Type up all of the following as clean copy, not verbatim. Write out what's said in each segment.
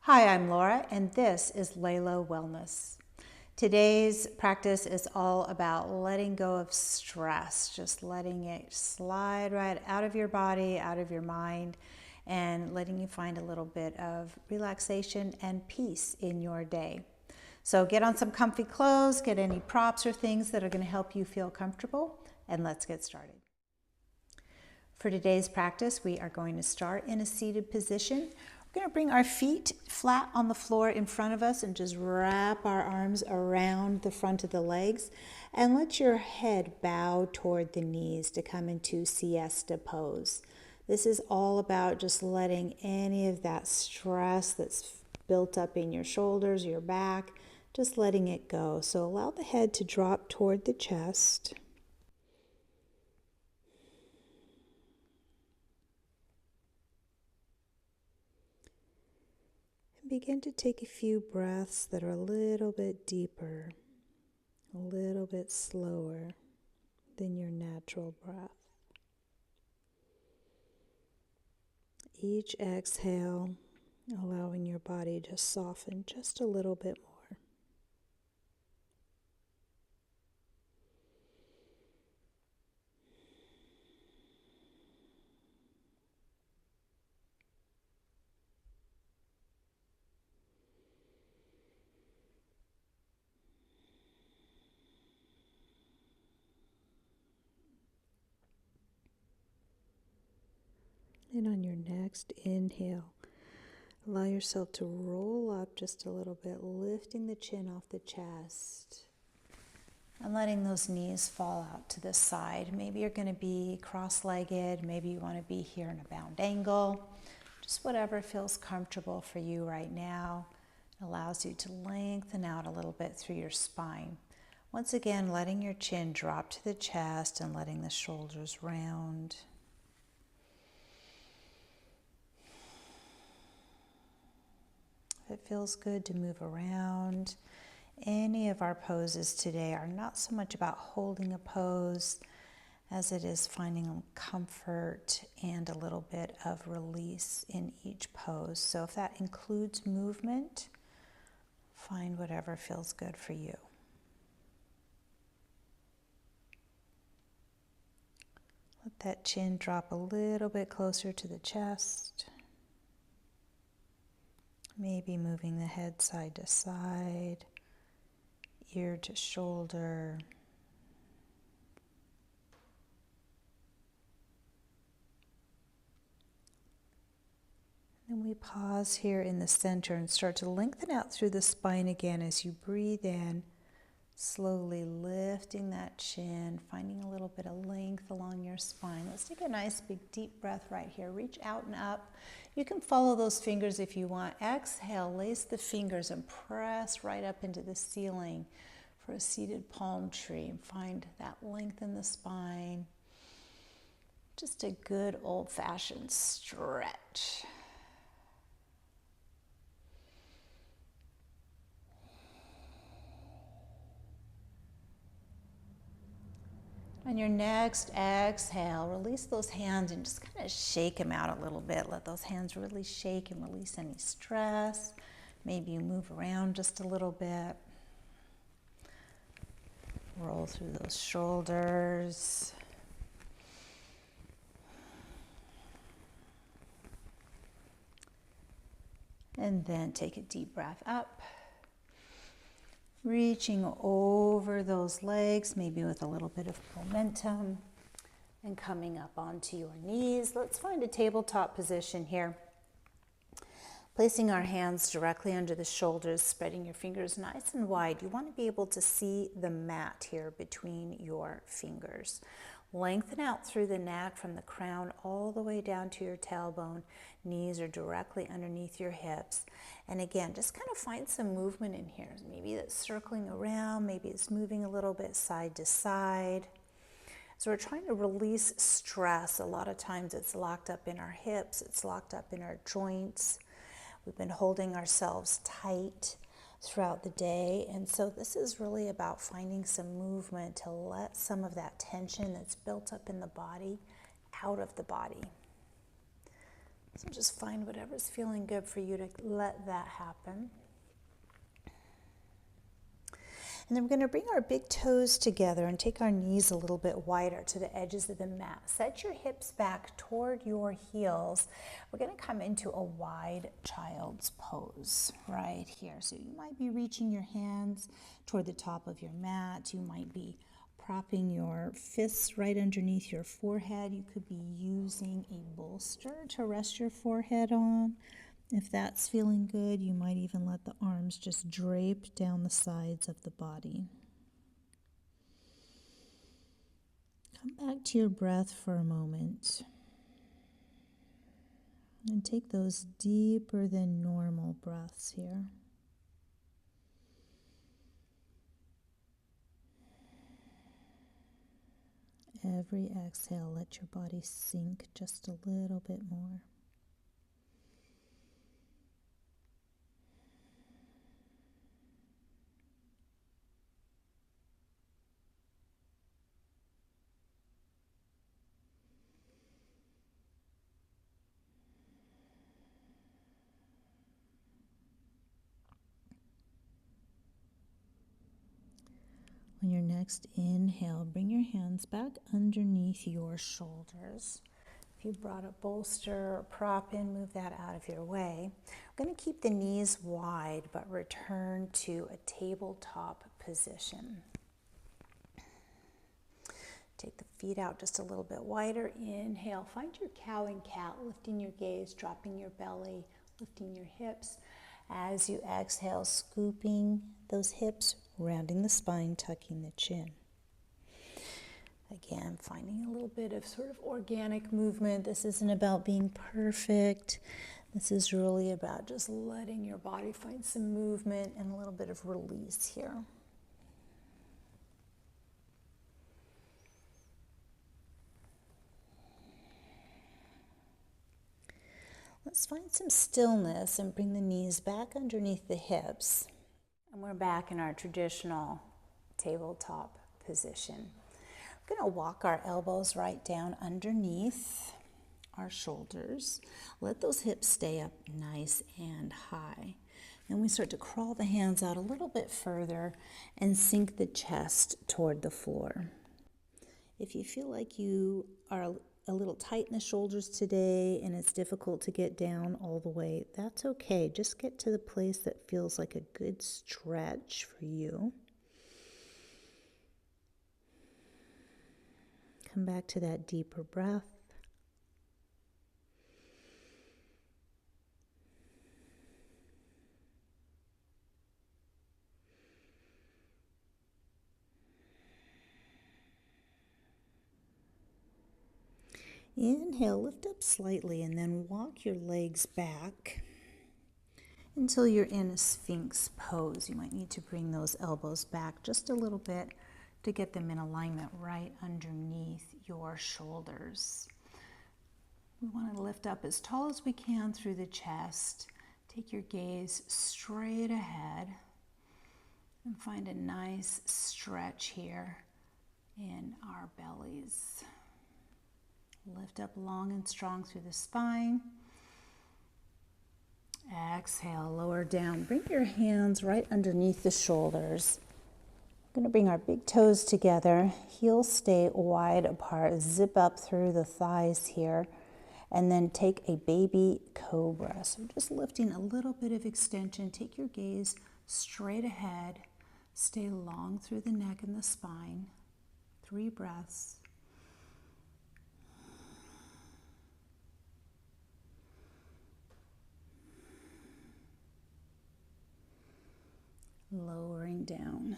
Hi, I'm Laura, and this is LAYLO Wellness. Today's practice is all about letting go of stress, just letting it slide right out of your body, out of your mind, and letting you find a little bit of relaxation and peace in your day. So get on some comfy clothes, get any props or things that are going to help you feel comfortable, and let's get started. For today's practice, we are going to start in a seated position. We're going to bring our feet flat on the floor in front of us and just wrap our arms around the front of the legs and let your head bow toward the knees to come into siesta pose. This is all about just letting any of that stress that's built up in your shoulders, your back, just letting it go. So allow the head to drop toward the chest. Begin to take a few breaths that are a little bit deeper, a little bit slower than your natural breath. Each exhale, allowing your body to soften just a little bit more. And on your next inhale, allow yourself to roll up just a little bit, lifting the chin off the chest and letting those knees fall out to the side. Maybe you're going to be cross-legged. Maybe you want to be here in a bound angle. Just whatever feels comfortable for you right now. It allows you to lengthen out a little bit through your spine. Once again, letting your chin drop to the chest and letting the shoulders round. If it feels good to move around, any of our poses today are not so much about holding a pose as it is finding comfort and a little bit of release in each pose. So if that includes movement, find whatever feels good for you. Let that chin drop a little bit closer to the chest. Maybe moving the head side to side, ear to shoulder. And we pause here in the center and start to lengthen out through the spine again as you breathe in, slowly lifting that chin, finding a little bit of length along your spine. Let's take a nice big deep breath right here. Reach out and up. You can follow those fingers if you want. Exhale, lace the fingers and press right up into the ceiling for a seated palm tree. And find that length in the spine. Just a good old-fashioned stretch. On your next exhale, release those hands and just kind of shake them out a little bit. Let those hands really shake and release any stress. Maybe you move around just a little bit. Roll through those shoulders. And then take a deep breath up. Reaching over those legs, maybe with a little bit of momentum, and coming up onto your knees. Let's find a tabletop position here. Placing our hands directly under the shoulders, spreading your fingers nice and wide. You want to be able to see the mat here between your fingers. Lengthen out through the neck from the crown all the way down to your tailbone. Knees are directly underneath your hips. And again, just kind of find some movement in here. Maybe it's circling around, maybe it's moving a little bit side to side. So we're trying to release stress. A lot of times it's locked up in our hips, it's locked up in our joints. We've been holding ourselves tight throughout the day, and so this is really about finding some movement to let some of that tension that's built up in the body out of the body. So just find whatever's feeling good for you to let that happen. And then we're going to bring our big toes together and take our knees a little bit wider to the edges of the mat. Set your hips back toward your heels. We're going to come into a wide child's pose right here. So you might be reaching your hands toward the top of your mat. You might be propping your fists right underneath your forehead. You could be using a bolster to rest your forehead on. If that's feeling good, you might even let the arms just drape down the sides of the body. Come back to your breath for a moment. And take those deeper than normal breaths here. Every exhale, let your body sink just a little bit more. On your next inhale, bring your hands back underneath your shoulders. If you brought a bolster or prop in, move that out of your way. We're going to keep the knees wide, but return to a tabletop position. Take the feet out just a little bit wider. Inhale, find your cow and cat, lifting your gaze, dropping your belly, lifting your hips. As you exhale, scooping those hips, rounding the spine, tucking the chin. Again, finding a little bit of sort of organic movement. This isn't about being perfect. This is really about just letting your body find some movement and a little bit of release here. Let's find some stillness and bring the knees back underneath the hips. And we're back in our traditional tabletop position. We're going to walk our elbows right down underneath our shoulders. Let those hips stay up nice and high. Then we start to crawl the hands out a little bit further and sink the chest toward the floor. If you feel like you are a little tight in the shoulders today and it's difficult to get down all the way, that's okay. Just get to the place that feels like a good stretch for you. Come back to that deeper breath. Inhale, lift up slightly and then walk your legs back until you're in a Sphinx pose. You might need to bring those elbows back just a little bit to get them in alignment right underneath your shoulders. We want to lift up as tall as we can through the chest. Take your gaze straight ahead and find a nice stretch here in our bellies. Lift up long and strong through the spine. Exhale, lower down. Bring your hands right underneath the shoulders. We're going to bring our big toes together. Heels stay wide apart. Zip up through the thighs here. And then take a baby cobra. So just lifting a little bit of extension. Take your gaze straight ahead. Stay long through the neck and the spine. 3 breaths. Lowering down.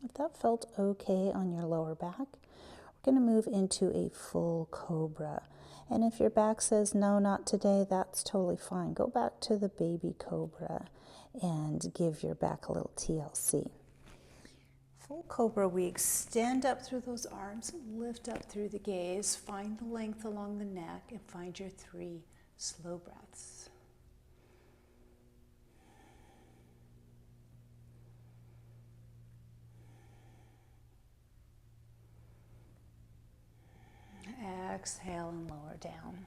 If that felt okay on your lower back, we're going to move into a full cobra. And if your back says, no, not today, that's totally fine. Go back to the baby cobra and give your back a little TLC. Full cobra, we extend up through those arms, lift up through the gaze, find the length along the neck, and find your 3 slow breaths. exhale and lower down.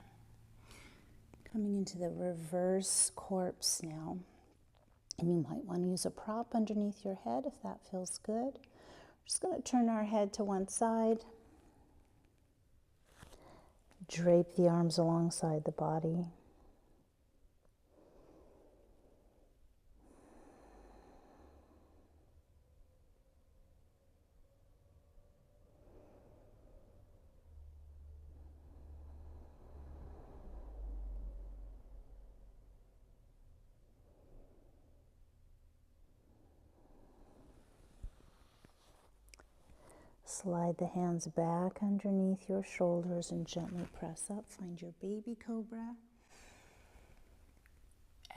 Coming into the reverse corpse now. And you might want to use a prop underneath your head if that feels good. We're just going to turn our head to one side. Drape the arms alongside the body. Slide the hands back underneath your shoulders and gently press up. Find your baby cobra.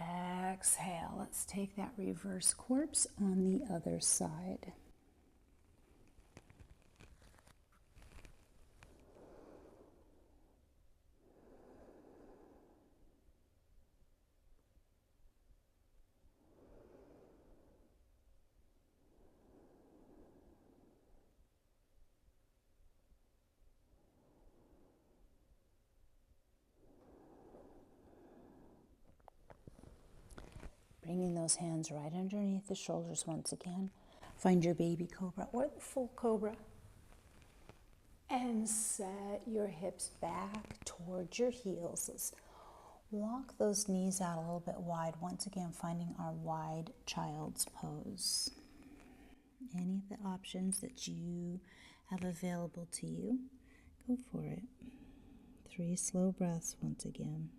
Exhale. Let's take that reverse corpse on the other side. Bringing those hands right underneath the shoulders once again. Find your baby cobra or the full cobra. And set your hips back towards your heels. Let's walk those knees out a little bit wide. Once again, finding our wide child's pose. Any of the options that you have available to you, go for it. 3 slow breaths once again.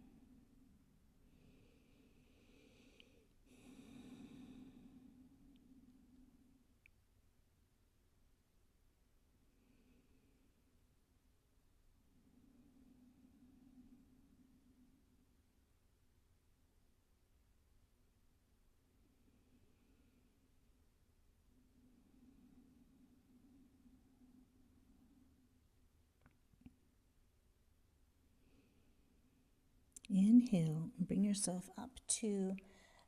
Inhale and bring yourself up to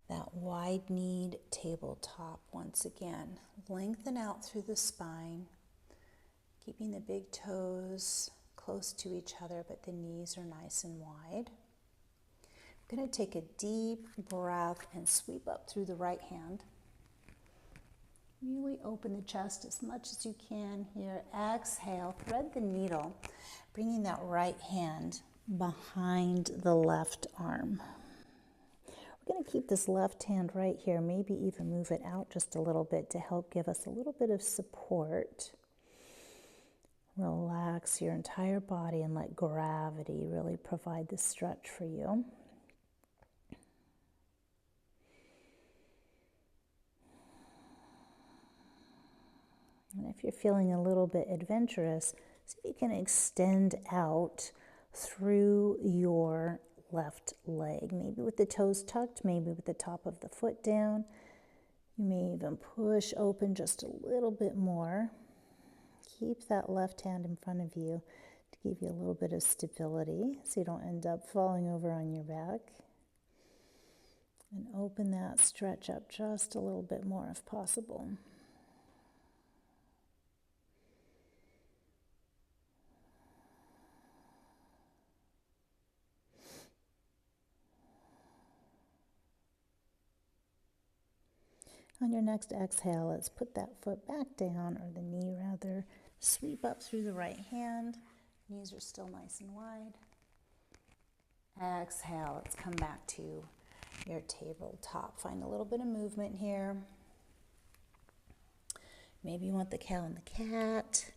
that wide-kneed tabletop once again. Lengthen out through the spine, keeping the big toes close to each other, but the knees are nice and wide. I'm going to take a deep breath and sweep up through the right hand. Really open the chest as much as you can here. Exhale, thread the needle, bringing that right hand behind the left arm. We're going to keep this left hand right here, maybe even move it out just a little bit to help give us a little bit of support. Relax your entire body and let gravity really provide the stretch for you. And if you're feeling a little bit adventurous, see if you can extend out through your left leg, maybe with the toes tucked, maybe with the top of the foot down. You may even push open just a little bit more. Keep that left hand in front of you to give you a little bit of stability so you don't end up falling over on your back. And open that stretch up just a little bit more if possible. On your next exhale, let's put that foot back down, or the knee rather. Sweep up through the right hand. Knees are still nice and wide. Exhale, let's come back to your tabletop. Find a little bit of movement here. Maybe you want the cow and the cat.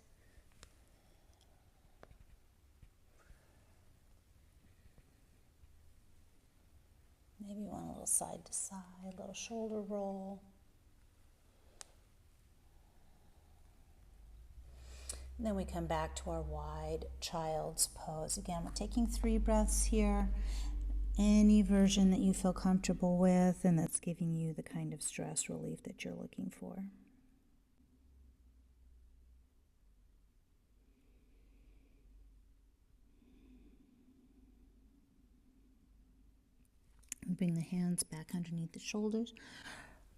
Maybe you want a little side to side, a little shoulder roll. And then we come back to our wide child's pose. Again, we're taking 3 breaths here. Any version that you feel comfortable with and that's giving you the kind of stress relief that you're looking for. Bring the hands back underneath the shoulders.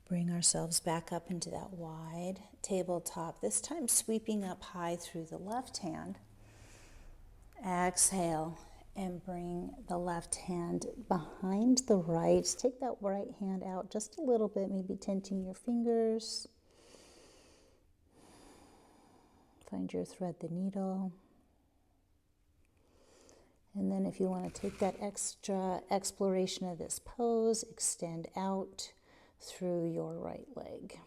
Bring ourselves back up into that wide tabletop, this time sweeping up high through the left hand. Exhale and bring the left hand behind the right. Take that right hand out just a little bit, maybe tenting your fingers. Find your thread the needle. And then if you want to take that extra exploration of this pose, extend out through your right leg.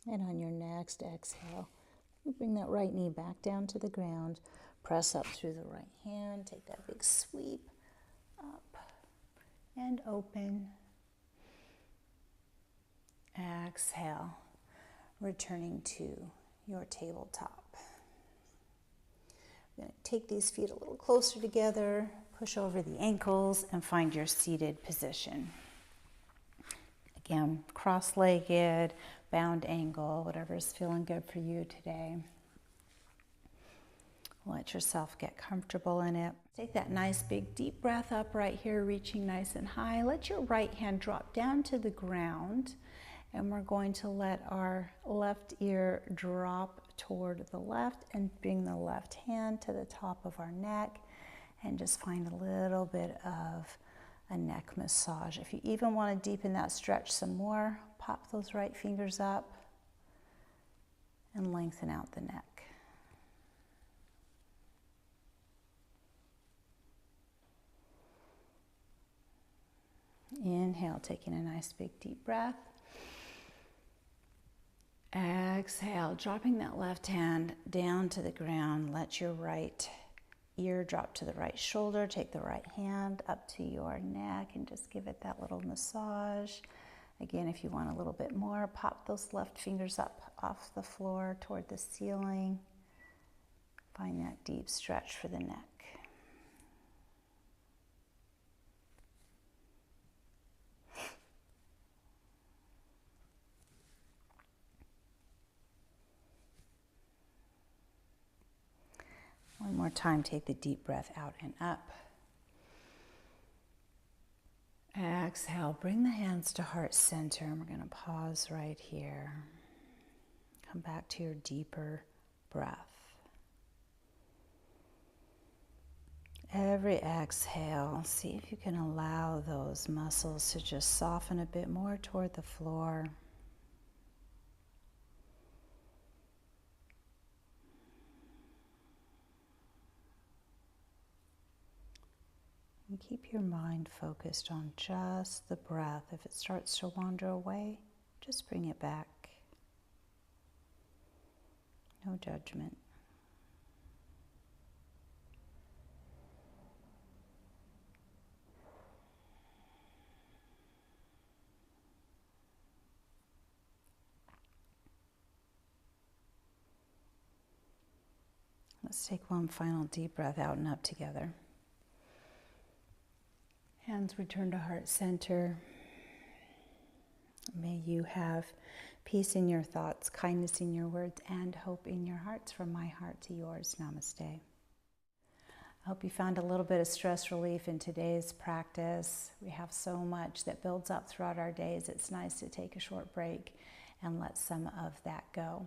And on your next exhale, bring that right knee back down to the ground. Press up through the right hand. Take that big sweep up and open. Exhale, returning to your tabletop. I'm going to take these feet a little closer together, push over the ankles, and find your seated position. Again, cross-legged, bound angle, whatever's feeling good for you today. Let yourself get comfortable in it. Take that nice big deep breath up right here, reaching nice and high. Let your right hand drop down to the ground, and we're going to let our left ear drop toward the left and bring the left hand to the top of our neck and just find a little bit of a neck massage. If you even want to deepen that stretch some more, pop those right fingers up and lengthen out the neck. Inhale, taking a nice big deep breath. Exhale, dropping that left hand down to the ground. Let your right ear drop to the right shoulder. Take the right hand up to your neck and just give it that little massage. Again, if you want a little bit more, pop those left fingers up off the floor toward the ceiling. Find that deep stretch for the neck. One more time, take the deep breath out and up. Exhale, bring the hands to heart center, and we're going to pause right here. Come back to your deeper breath. Every exhale, see if you can allow those muscles to just soften a bit more toward the floor. And keep your mind focused on just the breath. If it starts to wander away, just bring it back. No judgment. Let's take one final deep breath out and up together. Hands return to heart center. May you have peace in your thoughts, kindness in your words, and hope in your hearts. From my heart to yours, namaste. I hope you found a little bit of stress relief in today's practice. We have so much that builds up throughout our days. It's nice to take a short break and let some of that go.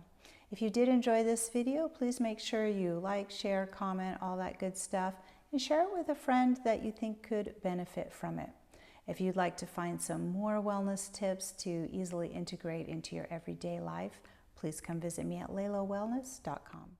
If you did enjoy this video, please make sure you like, share, comment, all that good stuff, and share it with a friend that you think could benefit from it. If you'd like to find some more wellness tips to easily integrate into your everyday life, please come visit me at LAYLOwellness.com.